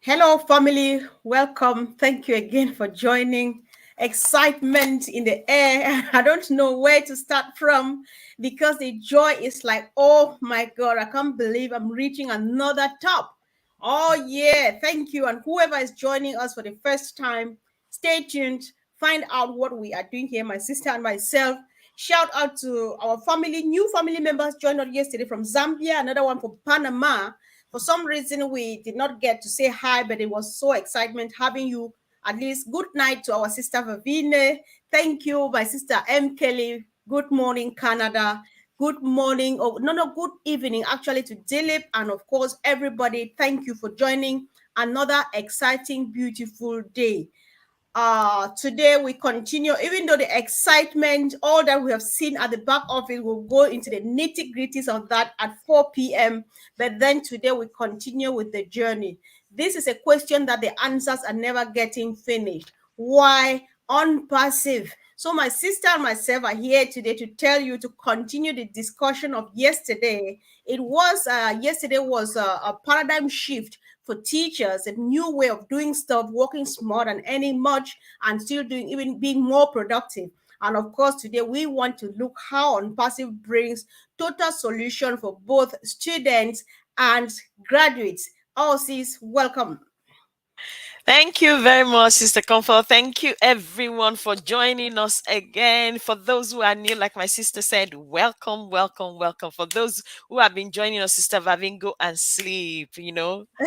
Hello, family. Welcome. Thank you again for joining. Excitement in the air. I don't know where to start from because the joy is like, oh my God, I can't believe I'm reaching another top. Oh, yeah. Thank you. And whoever is joining us for the first time, stay tuned. Find out what we are doing here, my sister and myself. Shout out to our family, new family members joined us yesterday from Zambia, another one from Panama. For some reason, we did not get to say hi, but it was so excitement having you. At least good night to our sister Vavine. Thank you, my sister M. Kelly. Good morning, Canada. Good morning, or no, good evening, actually, to Dilip. And of course, everybody, thank you for joining another exciting, beautiful day. Today we continue, even though the excitement, all that we have seen at the back office, we'll go into the nitty gritties of that at 4 p.m. But then today we continue with the journey. This is a question that the answers are never getting finished. Why unpassive? So my sister and myself are here today to tell you to continue the discussion of yesterday. Yesterday was a paradigm shift for teachers, a new way of doing stuff, working smart and earning much and still doing, even being more productive. And of course, today we want to look how OnPassive brings total solution for both students and graduates. Oh, sis, welcome. Thank you very much, Sister Comfort. Thank you, everyone, for joining us again. For those who are new, like my sister said, welcome, welcome, welcome. For those who have been joining us, Sister Vavin, go and sleep,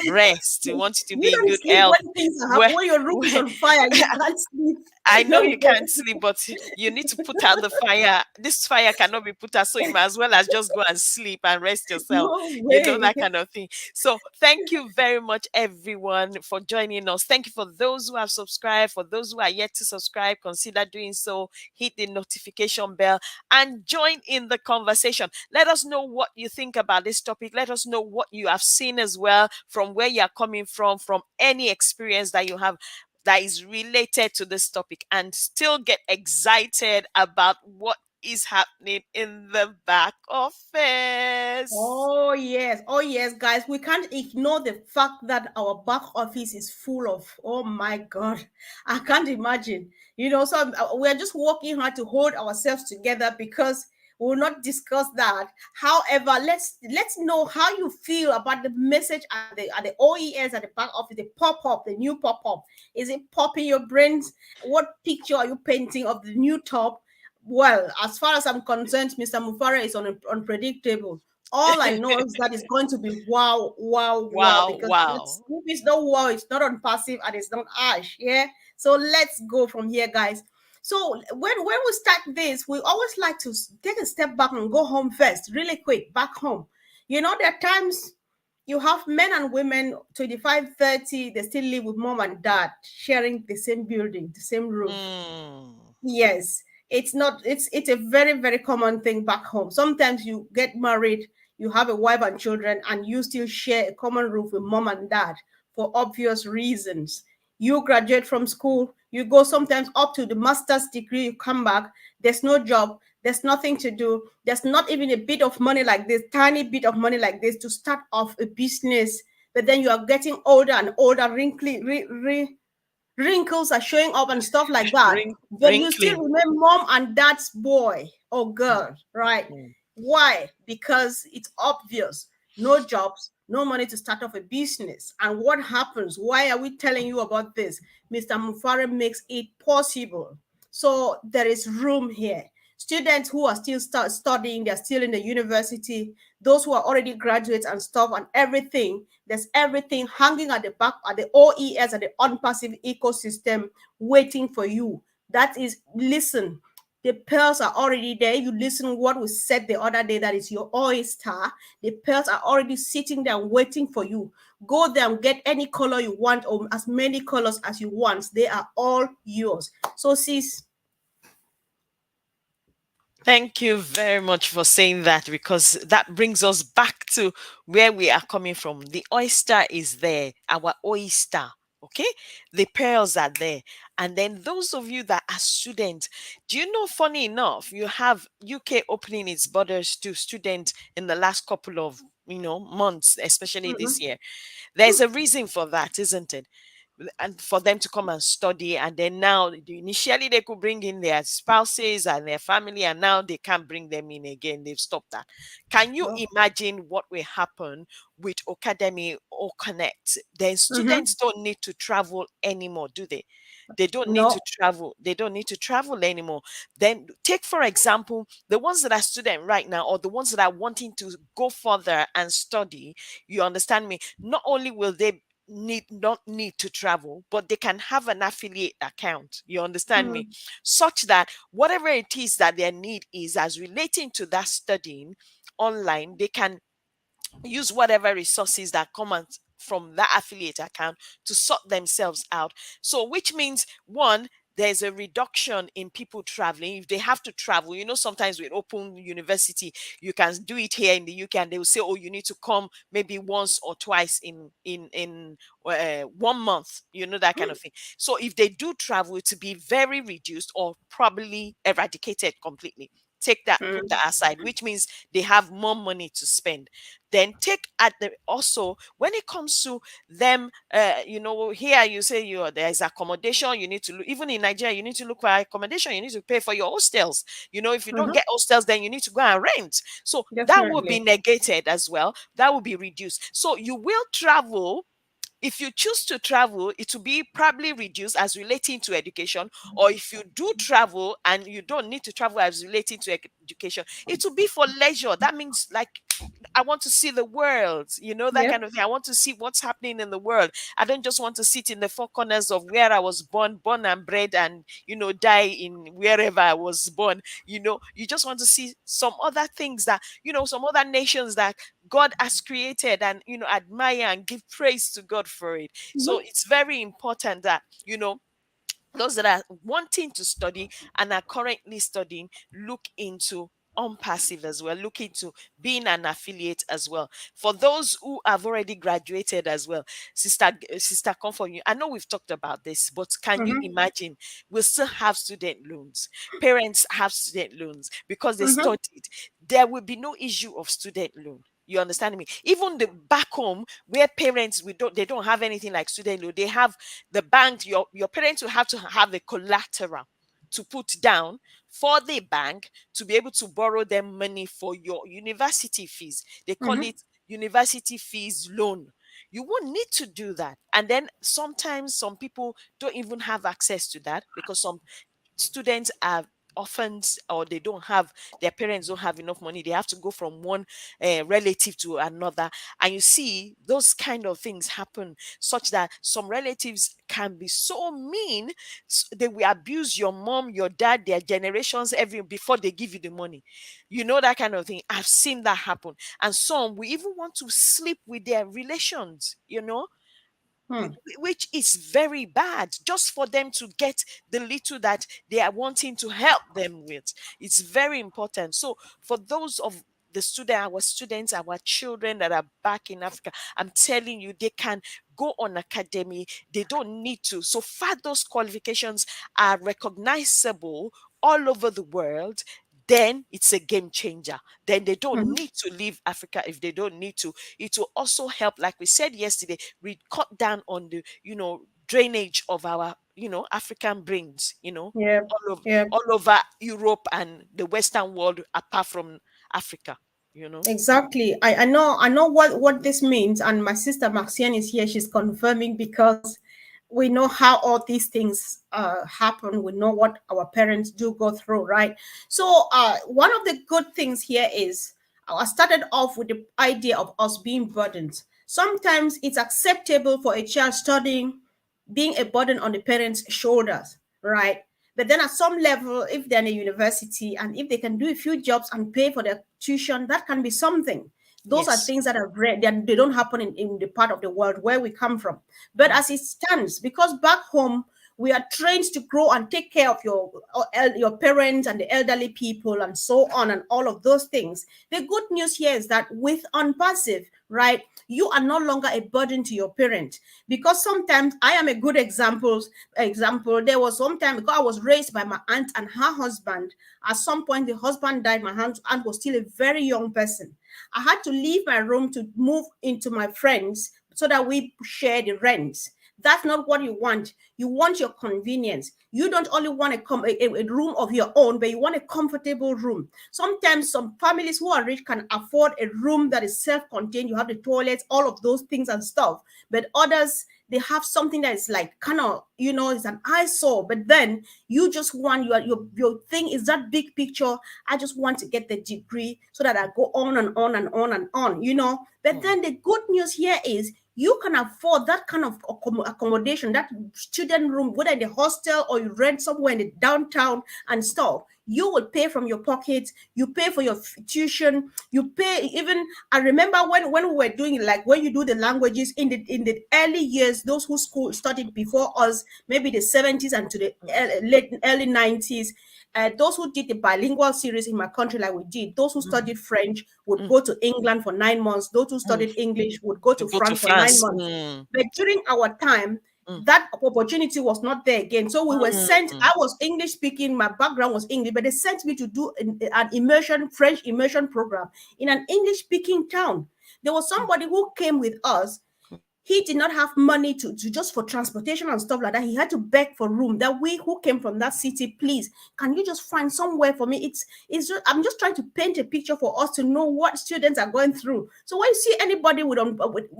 rest. We want you to You be in don't good sleep health. when things are Where, happening, when your room is where, on fire. You can't sleep. I know No you way. can't sleep, but you need to put out the fire. This fire cannot be put out, so you might as well as just go and sleep and rest yourself. No That way. kind of thing. So thank you very much, everyone, for joining us. Thank you for those who have subscribed. For those who are yet to subscribe, consider doing so. Hit the notification bell and join in the conversation. Let us know what you think about this topic. Let us know what you have seen as well, from where you are coming from any experience that you have that is related to this topic, and still get excited about what is happening in the back office. Oh yes, oh yes, guys. We can't ignore the fact that our back office is full of. Oh my God, I can't imagine. We're just working hard to hold ourselves together because we will not discuss that. However, let's know how you feel about the message at the OES at the back office, the pop up, the new pop up. Is it popping your brains? What picture are you painting of the new top? Well, as far as I'm concerned, Mr. Mufara is unpredictable. All I know is that it's going to be wow, wow, wow, Wow, because wow. if it's not wow, it's not on passive and it's not ash. Yeah. So let's go from here, guys. So when we start this, we always like to take a step back and go home first, really quick, back home. There are times you have men and women 25, 30, they still live with mom and dad, sharing the same building, the same roof. Mm. Yes, it's not, it's a very, very common thing back home. Sometimes you get married, you have a wife and children, and you still share a common roof with mom and dad for obvious reasons. You graduate from school, you go sometimes up to the master's degree, you come back, there's no job, there's nothing to do, there's not even a bit of money like this, tiny bit of money like this to start off a business. But then you are getting older and older, wrinkles are showing up and stuff like that, but you still Wrinkly. remain mom and dad's boy or girl, right? Mm. Why? Because it's obvious, no jobs, no money to start off a business. And what happens? Why are we telling you about this? Mr. Mufare makes it possible. So there is room here. Students who are still studying, they're still in the university, those who are already graduates and stuff and everything, there's everything hanging at the back at the OES at the unpassive ecosystem waiting for you. That is, listen, the pearls are already there. You listen what we said the other day, that is your oyster. The pearls are already sitting there waiting for you. Go there and get any color you want or as many colors as you want. They are all yours. So sis, Thank you very much for saying that, because that brings us back to where we are coming from. The oyster is there, our oyster. Okay, the pearls are there. And then those of you that are students, do you know, funny enough, you have UK opening its borders to students in the last couple of months, especially this Mhm. year. There's a reason for that, isn't it? And for them to come and study, and then now initially they could bring in their spouses and their family, and now they can't bring them in again. They've stopped that. Can you Oh. imagine what will happen with Academy or Connect? Then Mhm. students don't need to travel anymore, do they? They don't need to No. travel. They don't need to travel anymore. Then take, for example, the ones that are student right now, or the ones that are wanting to go further and study. You understand me? Not only will they not need to travel, but they can have an affiliate account. You understand me? Mm. Such that whatever it is that their need is as relating to that studying online, they can use whatever resources that come out from that affiliate account to sort themselves out. So, which means one, there's a reduction in people traveling. If they have to travel, sometimes with open university, you can do it here in the UK, and they will say, "Oh, you need to come maybe once or twice in 1 month," that kind of thing. So, if they do travel, to be very reduced or probably eradicated completely. Take that, put Mm. that aside, which means they have more money to spend. Then take at the also when it comes to them, here you say there's accommodation, you need to look. Even in Nigeria, you need to look for accommodation, you need to pay for your hostels. If you don't Mhm. get hostels, then you need to go and rent. So that will be Definitely. negated as well, that will be reduced. So you will travel. If you choose to travel, it will be probably reduced as relating to education. Or if you do travel and you don't need to travel as relating to education, it will be for leisure. That means, like, I want to see the world, that kind Yep. of thing. I want to see what's happening in the world. I don't just want to sit in the four corners of where I was born and bred, and, die in wherever I was born. You just want to see some other things that, some other nations that God has created, and, admire and give praise to God for it. So Mhm. it's very important that, those that are wanting to study and are currently studying look into ONPASSIVE as well, look into being an affiliate as well. For those who have already graduated as well, sister Comfort, I know we've talked about this, but can you Mhm. imagine? We still have student loans. Parents have student loans because they Mhm. studied. There will be no issue of student loan. You understand me? Even the back home where parents, they don't have anything like student loan. They have the bank. Your parents will have to have a collateral to put down for the bank to be able to borrow them money for your university fees. They call Mhm. it university fees loan. You won't need to do that. And then sometimes some people don't even have access to that because some students are orphans, or they don't have, their parents don't have enough money. They have to go from one relative to another. And you see those kind of things happen, such that some relatives can be so mean, they will abuse your mom, your dad, their generations, every before they give you the money. That kind of thing. I've seen that happen. And some we even want to sleep with their relations, Hmm. which is very bad, just for them to get the little that they are wanting to help them with. It's very important. So for those of our students, our children that are back in Africa, I'm telling you, they can go on academy. They don't need to. So far, those qualifications are recognizable all over the world. Then it's a game changer. Then they don't Mhm. need to leave Africa if they don't need to. It will also help, like we said yesterday, we cut down on the drainage of our African brains, Yep. all over Yep. Europe and the Western world, apart from Africa. you know Exactly. I know what this means, and my sister Maxine is here. She's confirming because we know how all these things happen. We know what our parents do go through, right? So one of the good things here is I started off with the idea of us being burdened. Sometimes it's acceptable for a child studying being a burden on the parents' shoulders, right? But then at some level, if they're in a university and if they can do a few jobs and pay for their tuition, that can be something. Those are yes. things that are rare. They don't happen in the part of the world where we come from. But Mm, as it stands, because back home, we are trained to grow and take care of your parents and the elderly people and so on and all of those things. The good news here is that with ONPASSIVE, right? You are no longer a burden to your parent. Because sometimes I am a good example. There was some time because I was raised by my aunt and her husband. At some point, the husband died. My aunt was still a very young person. I had to leave my room to move into my friends so that we share the rent. That's not what you want. You want your convenience. You don't only want a room of your own, but you want a comfortable room. Sometimes some families who are rich can afford a room that is self-contained. You have the toilets, all of those things and stuff. But others, they have something that is like kind of, it's an eyesore. But then you just want your thing is that big picture. I just want to get the degree so that I go on and on and on and on. But then the good news here is you can afford that kind of accommodation, that student room, whether in the hostel or you rent somewhere in the downtown and stuff. You will pay from your pocket. You pay for your tuition. You pay even. I remember when we were doing it, like when you do the languages in the early years, those who school studied before us, maybe the 70s and to the late early 90s. Those who did the bilingual series in my country, like we did, those who Mm, studied French would mm, go to England for 9 months. Those who mm. studied English would go You to go to France for nine France. months. But during our time, Mm, that opportunity was not there again. So we were sent. mm, I was English speaking. My background was English, but they sent me to do an immersion, French immersion program in an English speaking town. There was mm, somebody who came with us. He did not have money to just for transportation and stuff like that. He had to beg for room. That we who came from that city, please, can you just find somewhere for me? It's just, I'm just trying to paint a picture for us to know what students are going through. So when you see anybody with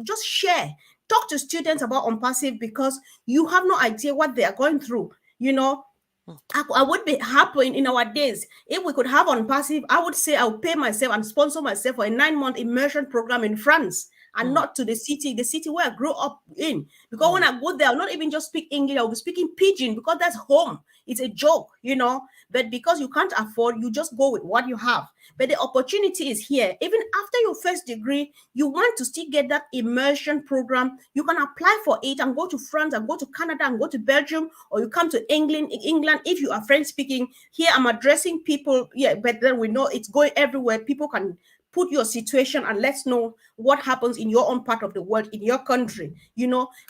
just share, talk to students about ONPASSIVE, because you have no idea what they are going through. You know, mm, I would be happy in our days if we could have ONPASSIVE. I would say I'll pay myself and sponsor myself for a 9 month immersion program in France, and mm, not to the city where I grew up in. Because when mm, I go there, I'll not even just speak English, I'll be speaking pidgin because that's home. It's a joke. But because you can't afford, you just go with what you have. But the opportunity is here. Even after your first degree, you want to still get that immersion program. You can apply for it and go to France and go to Canada and go to Belgium, or you come to England if you are French speaking. Here I'm addressing people, yeah, but then we know it's going everywhere. People can put your situation and let's know what happens in your own part of the world, in your country.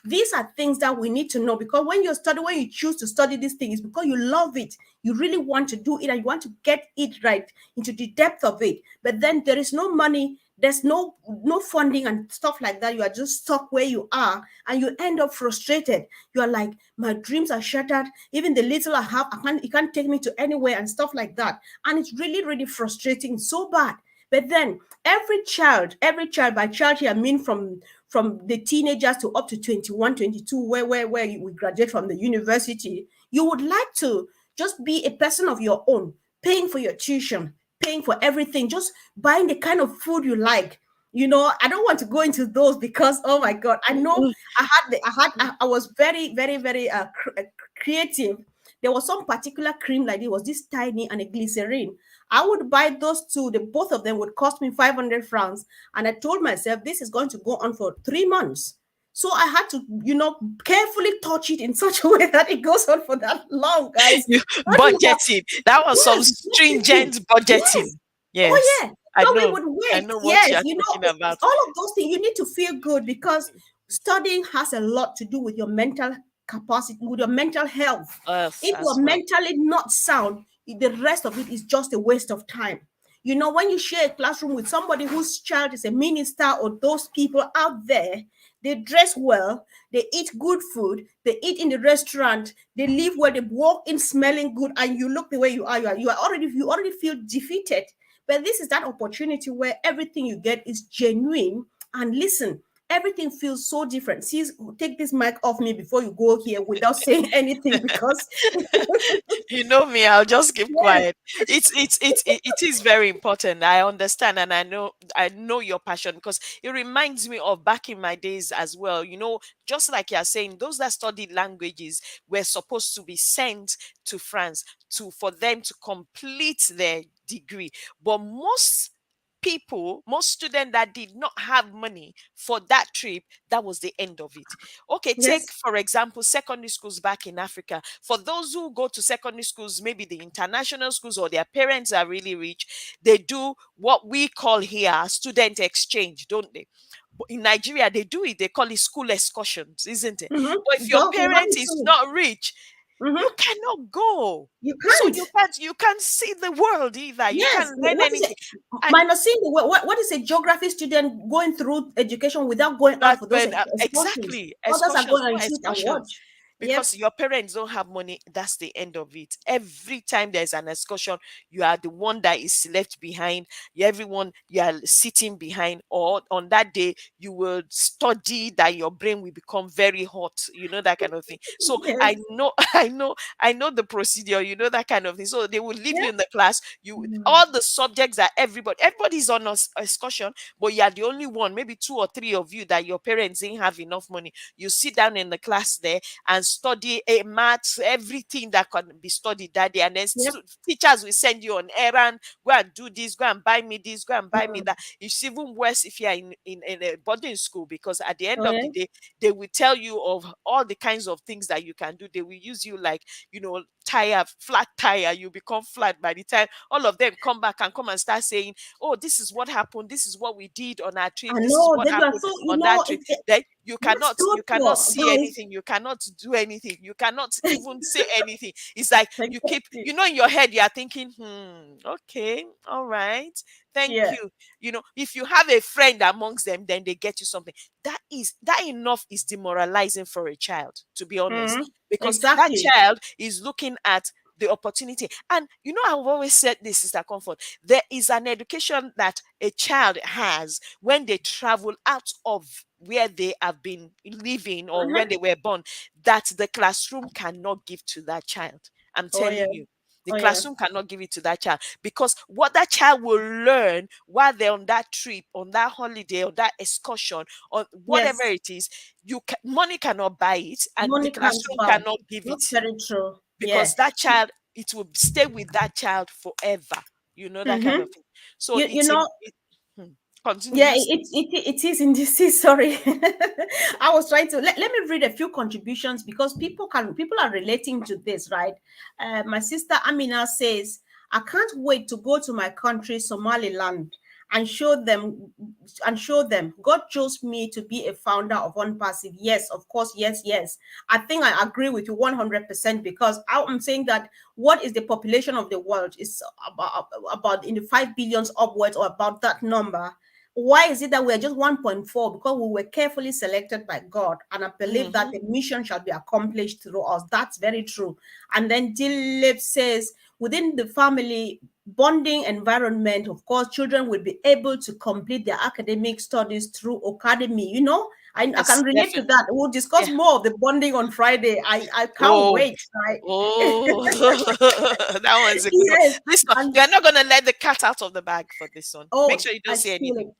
These are things that we need to know, because when you choose to study these things, because you love it, you really want to do it and you want to get it right into the depth of it. But then there is no money, there's no funding and stuff like that. You are just stuck where you are and you end up frustrated. You are like, my dreams are shattered. Even the little I have, it can't take me to anywhere and stuff like that. And it's really, really frustrating, so bad. But then every child, by child here I mean from the teenagers to up to 21, 22, where we graduate from the university, you would like to just be a person of your own, paying for your tuition, paying for everything, just buying the kind of food you like. I don't want to go into those because, oh my God, I know mm. I was very, very, very creative. There was some particular cream like it was this tiny and a glycerin. I would buy those two. The both of them would cost me 500 francs. And I told myself this is going to go on for 3 months. So I had to, carefully touch it in such a way that it goes on for that long, guys. You Don't you have, budgeting. That was some yes, budgeting. stringent budgeting. Yes. Oh Yes, yeah. I So we know. would I wait. know what you Yes, are talking about. all of those things. You need to feel good, because studying has a lot to do with your mental capacity, with your mental health. Us If you as are well. mentally not sound, the rest of it is just a waste of time. When you share a classroom with somebody whose child is a minister, or those people out there, they dress well, they eat good food, they eat in the restaurant, they live where they walk in smelling good, and you look the way you already feel defeated. But this is that opportunity where everything you get is genuine. And listen, everything feels so different. See, take this mic off me before you go here without saying anything, because You know me, I'll just keep yes, quiet. It is very important. I understand, and I know your passion, because it reminds me of back in my days as well. Just like you're saying, those that studied languages were supposed to be sent to France for them to complete their degree. But most students that did not have money for that trip, that was the end of it. Okay, take yes, for example secondary schools back in Africa. For those who go to secondary schools, maybe the international schools, or their parents are really rich, they do what we call here student exchange, don't they? In Nigeria, they do it. They call it school excursions, isn't it? But if Mm-hmm. your We have parent it is too. not rich, you Mm-hmm. cannot go. You So can't. you can't see the world either. You Yes. can't learn What is it? anything. I Minus seeing what is a geography student going through education without going out That for those when excursions? exactly Others are excursions, going no and sit and excursions, watch. Yep. because your parents don't have money. That's the end of it. Every time there's an excursion, you are the one that is left behind. Everyone you are sitting behind, or on that day you will study that your brain will become very hot. You know, that kind of thing. So I Yes. know, I know the procedure. You know, that kind of thing. So they will leave you Yeah. in the class. You Mm. all the subjects that everybody's on excursion, but you are the only one, maybe two or three of you, that your parents didn't have enough money. You sit down in the class there and study maths, everything that can be studied that day. And then Yep. teachers will send you on errand, go and do this, go and buy me this, go and buy me Mm. that. It's even worse if you're in a boarding school, because at the end Oh of yeah. the day, they will tell you of all the kinds of things that you can do. They will use you like, tire, flat tire. You become flat by the time all of them come back and come and start saying, oh, this is what happened, this is what we did on our trip, I this is know what that you are happened so, on that trip. Then that's so you cannot true, see guys. anything, you cannot do anything, you cannot even say anything. It's like you keep, Exactly. in your head you are thinking, okay, all right, thank Yeah. you. If you have a friend amongst them, then they get you something. That enough is demoralizing for a child, to be honest, Hmm. because that Exactly. child is looking at the opportunity. And I've always said this, Sister Comfort, there is an education that a child has when they travel out of where they have been living or when Uh-huh. they were born, that the classroom cannot give to that child. I'm Oh yeah. telling you. The Oh yeah. classroom cannot give it to that child, because what that child will learn while they're on that trip, on that holiday, on that excursion, or whatever Yes. it is, money cannot buy it, and the Money can't classroom buy. cannot give it That's to you, very true. Yeah. because that child, it will stay with that child forever. That kind Mm-hmm. of thing. So You it's know, in it, hmm, continue, yeah, yes. it is in this. Sorry, I was trying to let me read a few contributions because people are relating to this, right? My sister Amina says, "I can't wait to go to my country, Somaliland, and show them God chose me to be a founder of ONPASSIVE." Yes, of course, yes, yes. I think I agree with you 100% because I'm saying that what is the population of the world is about in the 5 billions upwards or about that number. Why is it that we are just 1.4? Because we were carefully selected by God, and I believe that Hmm. the mission shall be accomplished through us. That's very true. And then Dilip says, within the family bonding environment, of course, children will be able to complete their academic studies through academy. I can Yes, relate to definitely. that. We'll discuss Yeah. more of the bonding on Friday. I can't Oh, wait, right? oh, that one's a good one. Yes. This one, And we are not going to let the cat out of the bag for this one. Make oh, sure you I don't say feel anything. it.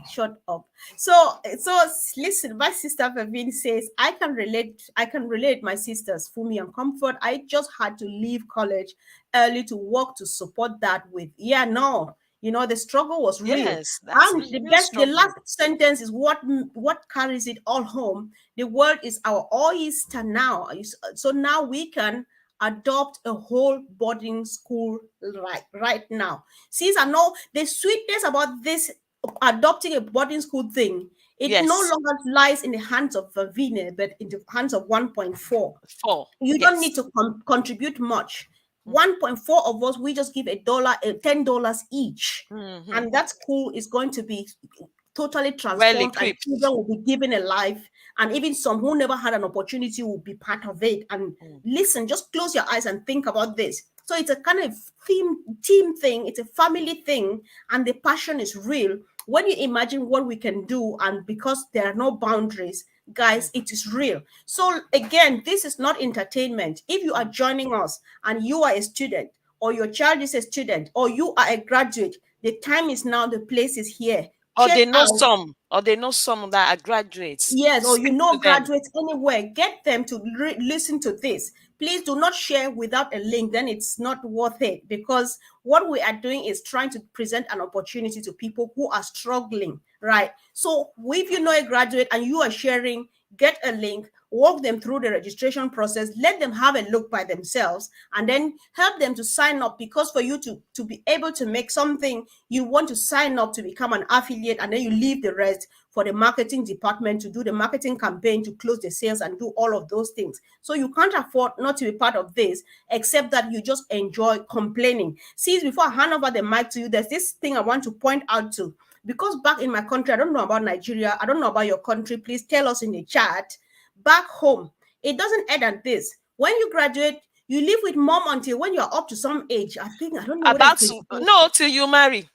Shut up. So listen, my sister Praveen says, I can relate my sisters, Fumi and Comfort. I just had to leave college early to work to support that with. Yeah, no. The struggle was real. Yes, that's And a the real best, the struggle. last sentence is what carries it all home. The world is our oyster now. So now we can adopt a whole boarding school right now. See, I know the sweetness about this adopting a boarding school thing, it no Yes. longer lies in the hands of Vavine, but in the hands of 1.4. Four. You don't need Yes. to contribute much. Mm-hmm. 1.4 of us, we just give $1, $10 each. Mm-hmm. And that school is going to be totally Well transformed, and children equipped. will be given a life. And even some who never had an opportunity will be part of it. And Mm. listen, just close your eyes and think about this. So it's a kind of team thing, it's a family thing, and the passion is real. When you imagine what we can do, and because there are no boundaries, guys, Mm. it is real. So again, this is not entertainment. If you are Mm. joining us and you are a student, or your child is a student, or you are a graduate, the time is now, the place is here. Check out. Or they know some that are graduates. Yes, or Speak to them. graduates anywhere, get them to listen to this. Please do not share without a link, then it's not worth it, because what we are doing is trying to present an opportunity to people who are struggling, right? So if you know a graduate and you are sharing, get a link, walk them through the registration process, let them have a look by themselves, and then help them to sign up, because for you to be able to make something, you want to sign up to become an affiliate, and then you leave the rest. for the marketing department to do the marketing campaign, to close the sales and do all of those things. So you can't afford not to be part of this, except that you just enjoy complaining. See, before I hand over the mic to you, there's this thing I want to point out to. Because back in my country, I don't know about Nigeria, I don't know about your country, please tell us in the chat. Back home, it doesn't end at this. When you graduate, you live with mom until when you're up to some age. I think, I don't know whether it's About to 22. no till you marry.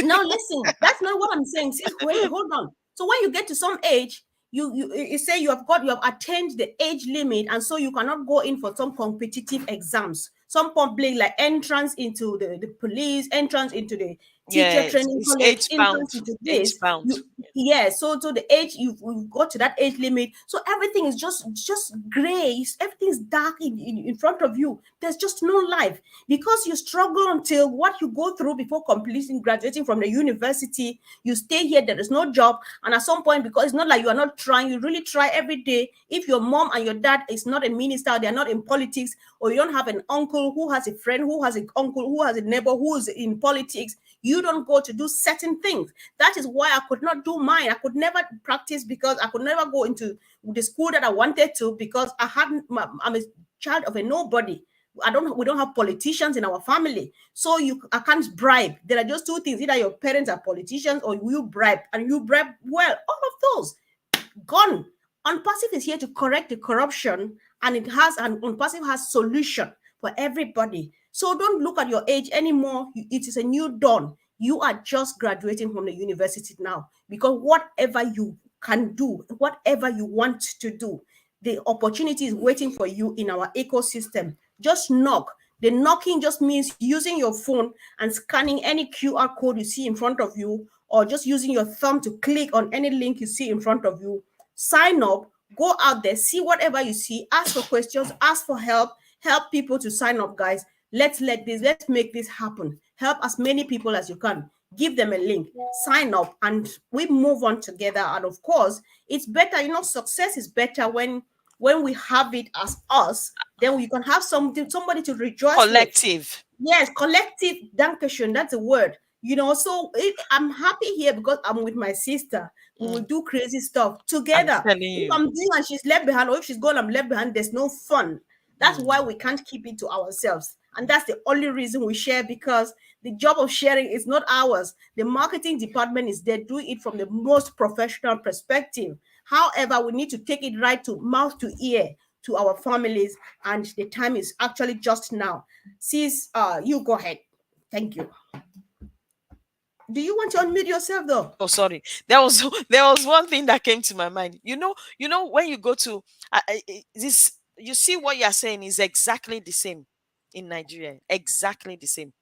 Now listen, that's not what I'm saying. Sis, wait, hold on. So when you get to some age, you say you have attained the age limit, and so you cannot go in for some competitive exams, some public like entrance into the police, entrance into the teacher Yes, training it's college, age bound. entrance into Age this. bound. You yeah, so the age you've got to that age limit, so everything is just gray. Everything's dark in front of you. There's just no life because you struggle until what you go through before completing graduating from the university. You stay here, there is no job, and at some point, because it's not like you are not trying, you really try every day. If your mom and your dad is not a minister, they're not in politics, or you don't have an uncle who has a friend who has an uncle who has a neighbor who is in politics, you don't go to do certain things. That is why I could not do mine. I could never practice because I could never go into the school that I wanted to, because I'm a child of a nobody. We don't have politicians in our family. So I can't bribe. There are just two things. Either your parents are politicians or you bribe, and you bribe well. All of those gone. ONPASSIVE is here to correct the corruption, and ONPASSIVE has solution for everybody. So don't look at your age anymore. It is a new dawn. You are just graduating from the university now, because whatever you can do, whatever you want to do, the opportunity is waiting for you in our ecosystem. Just knock. The knocking just means using your phone and scanning any QR code you see in front of you, or just using your thumb to click on any link you see in front of you. Sign up, go out there, see whatever you see, ask for questions, ask for help people to sign up, guys. Let's make this happen. Help as many people as you can. Give them a link, sign up, and we move on together. And of course, it's better, success is better when we have it as us, then we can have somebody to rejoice with. Collective. Yes, collective Dankeschön, that's a word. So I'm happy here because I'm with my sister. We will Mm, do crazy stuff I'm together. telling If you. I'm doing and she's left behind, or if she's gone, I'm left behind, there's no fun. That's why Mm. we can't keep it to ourselves. And that's the only reason we share, because the job of sharing is not ours. The marketing department is there doing it from the most professional perspective. However, we need to take it right to mouth to ear to our families, and the time is actually just now. Sis, you go ahead. Thank you. Do you want to unmute yourself though? Oh, sorry. There was there was one thing that came to my mind. When you go to this, you see what you are saying is exactly the same in Nigeria. Exactly the same.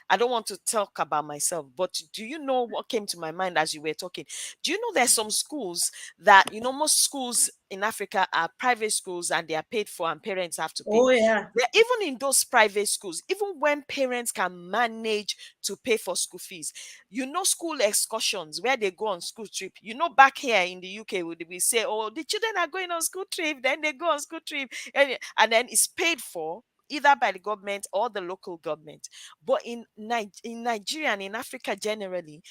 I don't want to talk about myself, but do you know what came to my mind as you were talking? Do you know there's some schools that, most schools in Africa are private schools and they are paid for and parents have to pay. Oh yeah. Even in those private schools, even when parents can manage to pay for school fees, school excursions where they go on school trip. Back here in the UK, we say, oh, the children are going on school trip, then they go on school trip, and then it's paid for either by the government or the local government. But in Nigeria and in Africa generally,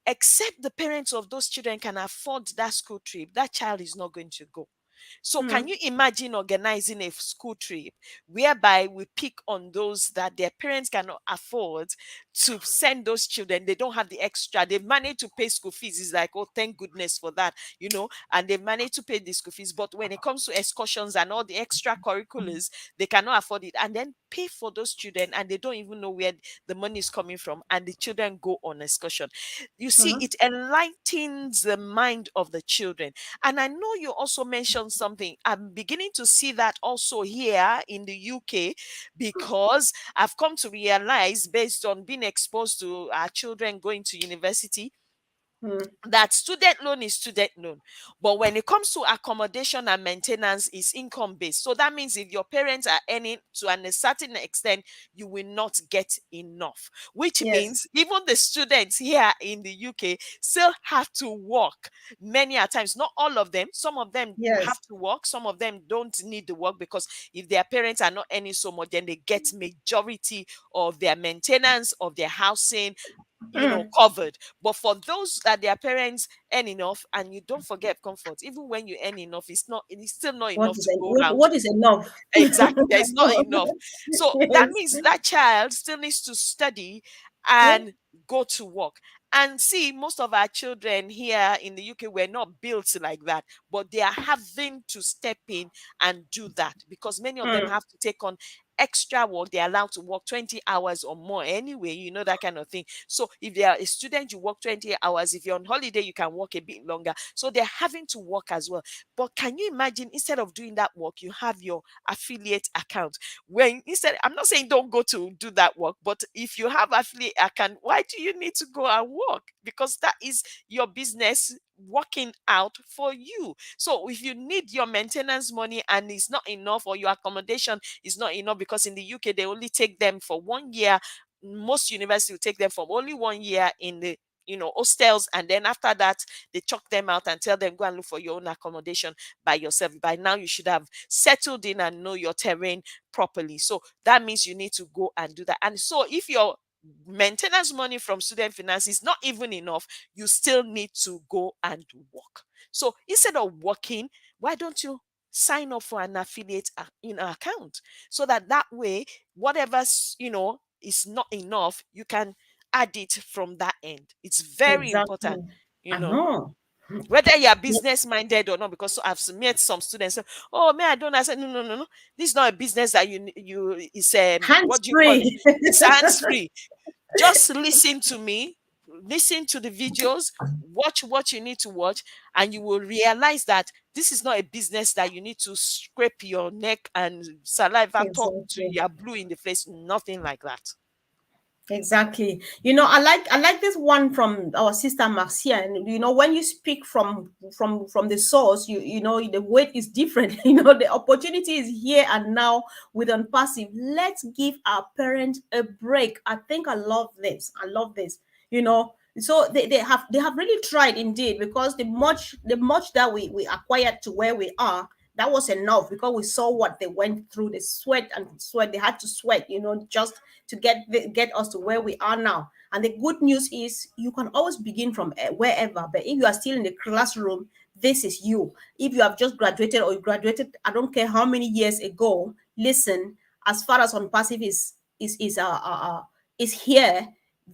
except the parents of those children can afford that school trip, that child is not going to go. So can Hmm. you imagine organizing a school trip whereby we pick on those that their parents cannot afford to send those children? They don't have the extra. They've managed to pay school fees. It's like, oh, thank goodness for that, and they've managed to pay the school fees. But when it comes to excursions and all the extracurriculars, they cannot afford it. And then pay for those children and they don't even know where the money is coming from. And the children go on excursion. You see, Uh-huh. it enlightens the mind of the children. And I know you also mentioned something. I'm beginning to see that also here in the UK, because I've come to realize, based on being exposed to our children going to university, Hmm. that student loan is student loan, but when it comes to accommodation and maintenance is income based. So that means if your parents are earning to a certain extent, you will not get enough, which Yes. means even the students here in the UK still have to work many a times. Not all of them, some of them Yes. have to work, some of them don't need the work, because if their parents are not earning so much, then they get majority of their maintenance, of their housing, covered. But for those that their parents earn enough, and you don't forget comfort, even when you earn enough, it's still not enough to go around to. What is enough? Exactly, there is not enough. So that Yes. means that child still needs to study Yeah. and go to work. And see, most of our children here in the UK were not built like that, but they are having to step in and do that, because many of them Mm. have to take on extra work. They're allowed to work 20 hours or more anyway, that kind of thing. So if they are a student, you work 20 hours. If you're on holiday, you can work a bit longer. So they're having to work as well. But can you imagine, instead of doing that work, you have your affiliate account? When instead, I'm not saying don't go to do that work, but if you have affiliate account, why do you need to go and work? Because that is your business working out for you. So if you need your maintenance money and it's not enough, or your accommodation is not enough, because in the UK they only take them for 1 year. Most universities will take them for only 1 year in the hostels, and then after that they chuck them out and tell them, go and look for your own accommodation by yourself. By now you should have settled in and know your terrain properly. So that means you need to go and do that. And so if your maintenance money from student finance is not even enough, you still need to go and work. So instead of working, why don't you sign up for an affiliate account, so that way whatever's is not enough, you can add it from that end. It's very important, Exactly. you I know know. whether you're business minded or not. Because I've met some students say, oh man, I don't. I said, no, no, no, no, this is not a business that you is Hands what do you call it? free. It's hands free. Just listen to me, listen to the videos, watch what you need to watch, and you will realize that this is not a business that you need to scrape your neck and saliva talk to Exactly. your blue in the face. Nothing like that. Exactly. I like this one from our sister Marcia. And when you speak from the source, the weight is different. The opportunity is here and now with Unpassive. Let's give our parents a break. I think I love this. I love this. So they have really tried indeed, because the much that we acquired to where we are, that was enough, because we saw what they went through. The sweat and sweat, they had to sweat, just to get us to where we are now. And the good news is, you can always begin from wherever. But if you are still in the classroom, this is you. If you have just graduated, or you graduated, I don't care how many years ago, listen. As far as Unpassive is here,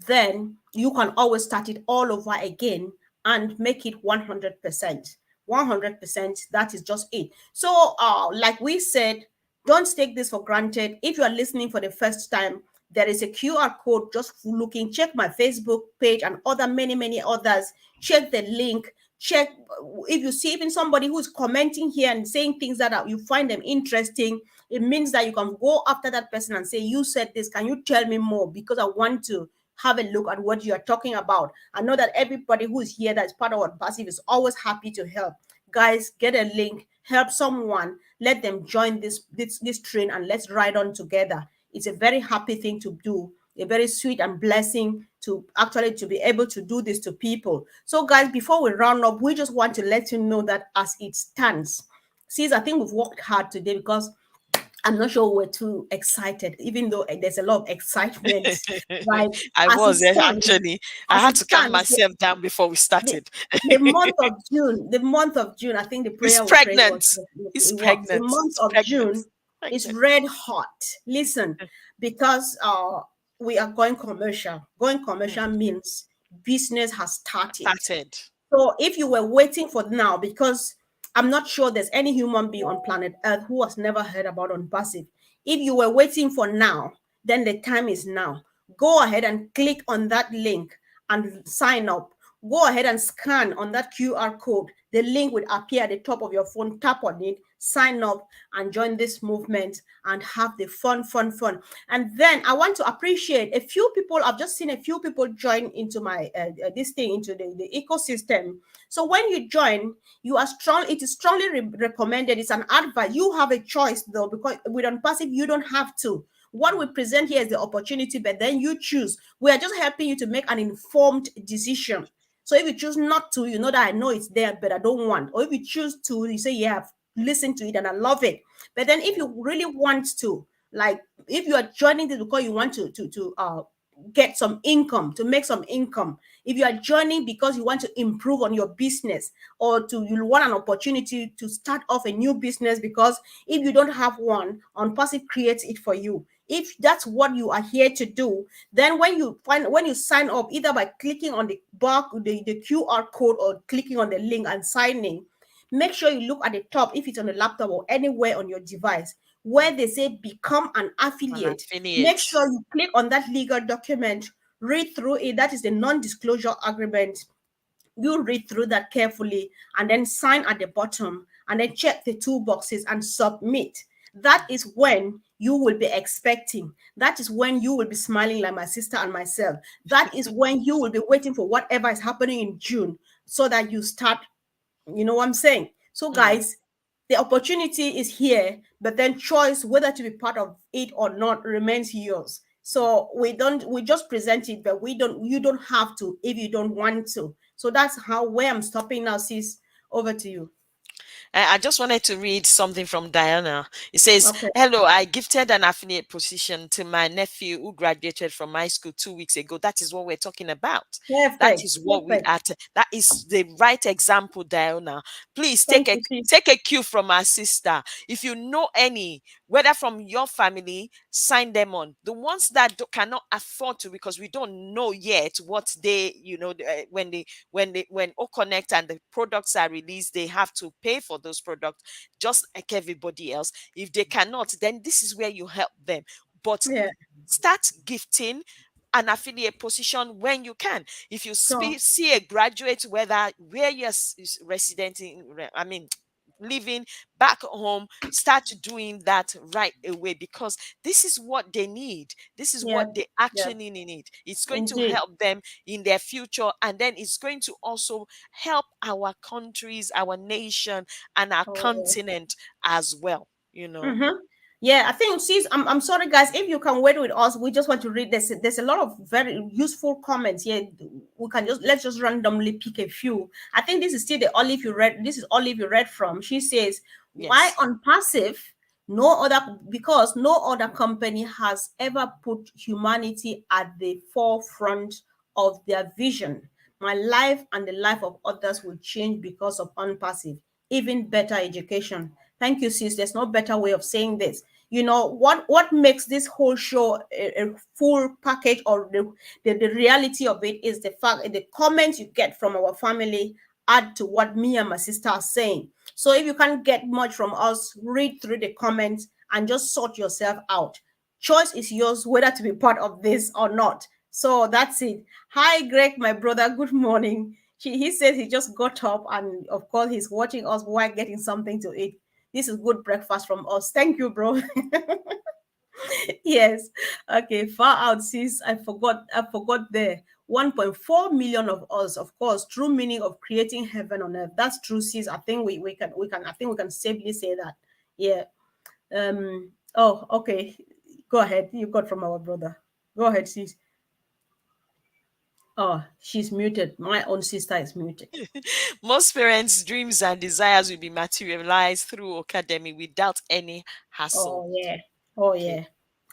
then you can always start it all over again and make it 100%. 100%. That is just it. So, like we said, don't take this for granted. If you are listening for the first time, there is a QR code. Just looking, check my Facebook page and other many others. Check the link. Check if you see even somebody who's commenting here and saying things that you find them interesting. It means that you can go after that person and say, you said this, can you tell me more, because I want to have a look at what you are talking about. I know that everybody who is here that is part of our passive is always happy to help. Guys, get a link, help someone, let them join this train, and let's ride on together. It's a very happy thing to do, a very sweet and blessing to actually to be able to do this to people. So guys, before we round up, we just want to let you know that as it stands, since I think we've worked hard today, because I'm not sure we're too excited, even though there's a lot of excitement, right? I As it was stands, actually. I as had it to calm stands, myself down before we the, started. the month of June, I think the It's prayer we prayed pregnant. was, It's it works. The pregnant. month It's of pregnant. June is Pregnant. red hot. Listen, because we are going commercial. Going Mm. commercial means business has started. Started. So if you were waiting for now, because I'm not sure there's any human being on planet Earth who has never heard about Unpassive. If you were waiting for now, then the time is now. Go ahead and click on that link and sign up. Go ahead and scan on that QR code. The link will appear at the top of your phone. Tap on it, sign up, and join this movement and have the fun. And then I want to appreciate a few people. I've just seen a few people join into my this thing, into the ecosystem. So when you join, you are strong. It is strongly recommended. It's an advert. You have a choice though, because with Unpassive, you don't have to. What we present here is the opportunity, but then you choose. We are just helping you to make an informed decision. So if you choose not to, you know that I know it's there, but I don't want. Or if you choose to, you say, yeah, I've listened to it and I love it. But then if you really want to, like, if you are joining this because you want to get some income, to make some income. If you are joining because you want to improve on your business, or to you want an opportunity to start off a new business, because if you don't have one, on passive creates it for you. If that's what you are here to do, then when you sign up, either by clicking on the QR code, or clicking on the link and signing, make sure you look at the top, if it's on the laptop or anywhere on your device, where they say become an An affiliate. Make affiliate. sure you click on that legal document, read through it. That is the non-disclosure agreement. You read through that carefully, and then sign at the bottom, and then check the two boxes and submit. That is when you will be expecting. That is when you will be smiling like my sister and myself. That is when you will be waiting for whatever is happening in June, so that you start. You know what I'm saying? So, Mm. guys, the opportunity is here, but then choice whether to be part of it or not remains yours. So we just present it, but you don't have to if you don't want to. So that's how where I'm stopping now, sis. Over to you. I just wanted to read something from Diana. It says, Okay. "Hello, I gifted an affiliate position to my nephew who graduated from my school 2 weeks ago." That is what we're talking about. That Perfect. is what we Perfect. are. That is the right example, Diana. Please Thank you, sis. take a cue from our sister. If you know any, whether from your family, sign them on. The ones that cannot afford to, because we don't know yet what they, when O Connect and the products are released, they have to pay for those products just like everybody else. If they cannot, then this is where you help them. But Yeah. start gifting an affiliate position when you can. If you Sure. see a graduate, whether where you're resident in, I mean, living back home, start doing that right away, because this is what they need. This is Yeah. what they Yeah. actually need. It's going to Indeed. help them in their future, and then it's going to also help our countries, our nation, and our Oh, yeah. continent as well, you know. Mm-hmm. Yeah, I think sis, I'm sorry guys, if you can wait with us, we just want to read this. There's a lot of very useful comments here. We can just let's just randomly pick a few. I think this is still the Olive you read. This is Olive you read from. She says, why Yes. on passive? No other, because no other company has ever put humanity at the forefront of their vision. My life and the life of others will change because of unpassive. Even better education. Thank you, sis. There's no better way of saying this. You know what makes this whole show a full package, or the reality of it is the fact the comments you get from our family add to what me and my sister are saying. So if you can't get much from us, read through the comments and just sort yourself out. Choice is yours whether to be part of this or not. So that's it. Hi, Greg, my brother. Good morning. He says he just got up, and of course he's watching us while getting something to eat. This is good breakfast from us. Thank you, bro. Yes. Okay, far out, sis. I forgot there. 1.4 million of us, of course, true meaning of creating heaven on earth. That's true, sis. I think we can I think we can safely say that. Yeah. Oh, okay. Go ahead. You got from our brother. Go ahead, sis. Oh, she's muted. My own sister is muted. Most parents' dreams and desires will be materialized through academy without any hassle. Oh yeah. Oh Okay. yeah.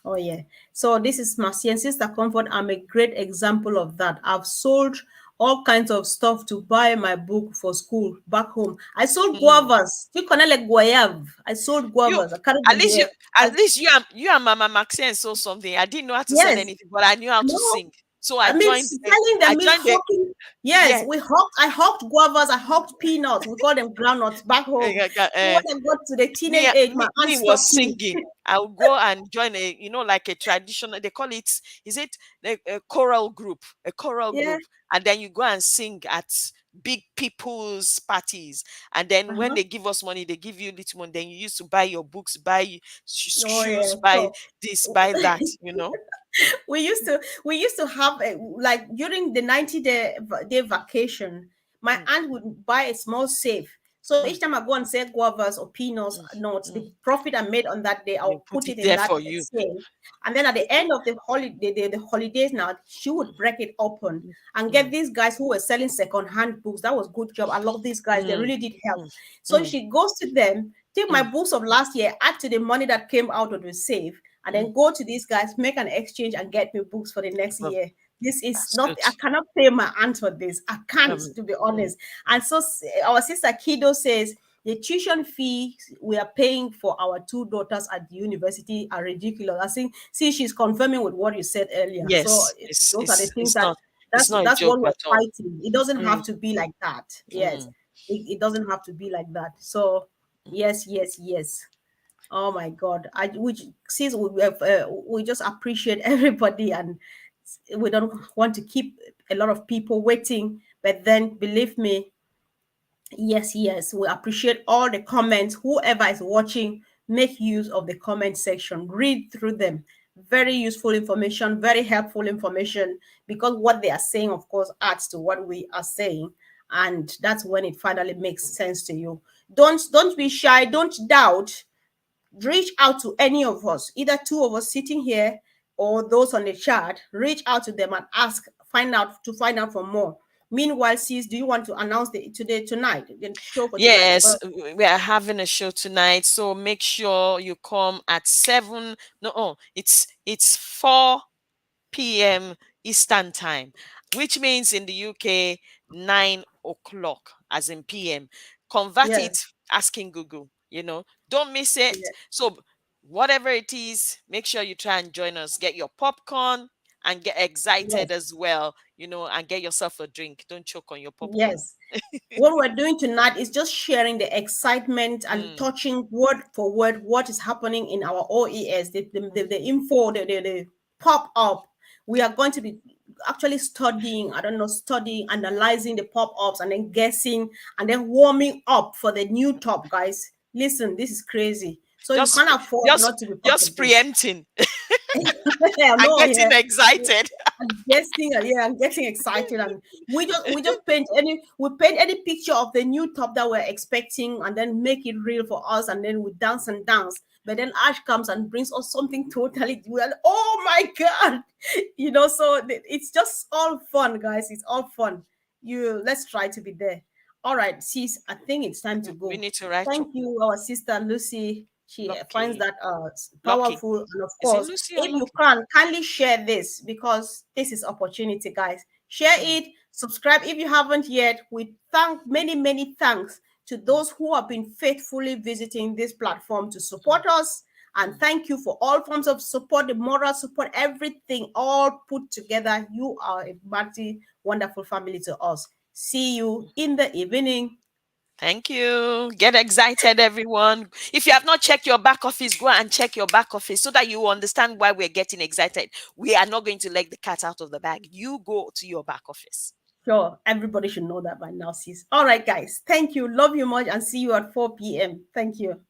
Oh yeah. So this is Mercy and Sister Comfort. I'm a great example of that. I've sold all kinds of stuff to buy my book for school back home. I sold Hmm. guavas. You connect like guayab. I sold You guavas. I carried at them least you there. at least you and Mama Maxine saw something. I didn't know how to sell Yes. anything, but I knew how to No. sing. So I mean, selling I them means joined the hawking. Yes, yeah. we hawked. I hawked guavas. I hawked peanuts. We call them groundnuts back home. So when I got to the teenage age, my aunt Me stopped was me. singing. I would go and join like a traditional. They call it. Is it a choral group? A choral Yeah. group, and then you go and sing at big people's parties. And then when Uh-huh. they give us money, they give you little money. Then you used to buy your books, buy Oh yeah. shoes, buy So this, buy that. You know. we used to have like during the 90-day vacation, my Mm, aunt would buy a small safe. So each mm, time I go and sell guavas or peanuts mm, nuts, mm. the profit I made on that day, They I'll put put it it in there that for you. safe. And then at the end of the holiday, the holidays now, she would break it open Mm, and get mm, these guys who were selling second-hand books. That was good job. I love these guys. They mm, really did help. mm, So mm, she goes to them, take my mm, books of last year, add to the money that came out of the safe, and then go to these guys, make an exchange, and get me books for the next Well, year. This is that's not, good. I cannot pay my aunt for this. I can't, Um, to be honest. And so our sister Kido says the tuition fees we are paying for our two daughters at the university are ridiculous. I think, see, she's confirming with what you said earlier. So yes, those are the things that it's not a that's joke what we're at all. fighting. It doesn't Mm, have to be like that. Yes, mm. it doesn't have to be like that. So yes, yes, yes. Oh my God! I which since we just appreciate everybody, and we don't want to keep a lot of people waiting. But then, believe me, yes, yes, we appreciate all the comments. Whoever is watching, make use of the comment section. Read through them. Very useful information, very helpful information, because what they are saying, of course, adds to what we are saying, and that's when it finally makes sense to you. Don't be shy. Don't doubt. Reach out to any of us, either two of us sitting here or those on the chat. Reach out to them and ask, find out for more. Meanwhile, sis, do you want to announce tonight the show for tonight? Yes, we are having a show tonight, so make sure you come at 7. No, oh, it's 4 p.m. Eastern time, which means in the UK 9 o'clock, as in PM. Convert Yeah, it, asking Google. Don't miss it. yeah, So whatever it is, make sure you try and join us. Get your popcorn and get excited yes, as well. And get yourself a drink. Don't choke on your popcorn. yes. What we're doing tonight is just sharing the excitement and Mm, touching word for word what is happening in our OES, mm, the info, the pop up. We are going to be actually studying, I don't know, studying, analyzing the pop ups, and then guessing, and then warming up for the new mm. top, guys. Listen, this is crazy. So you Just, can't afford just, not to be part just of this. preempting Yeah, and no, getting yeah. excited. I'm guessing, yeah, I'm getting excited, and we just paint any picture of the new top that we're expecting, and then make it real for us, and then we dance and dance. But then Ash comes and brings us something totally well. Oh my God, So it's just all fun, guys. It's all fun. Let's try to be there. All right, sis. I think it's time to We go. need to write up. Thank you, our sister Lucy. She finds Lucky. that Lucky. powerful, and of Is it course, Lucy or if you Lucky? can, kindly share this, because this is opportunity, guys. Share Mm, it, subscribe if you haven't yet. We thank many thanks to mm, those who have been faithfully visiting this platform to mm, support us. And mm. thank you for all forms of support, the moral support, everything all put together. You are a mighty, wonderful family to us. See you in the evening. Thank you. Get excited, everyone. If you have not checked your back office, go and check your back office so that you understand why we're getting excited. We are not going to let the cat out of the bag. You go to your back office. Sure, everybody should know that by now, sis. All right, guys. Thank you. Love you much, and see you at 4 p.m. Thank you.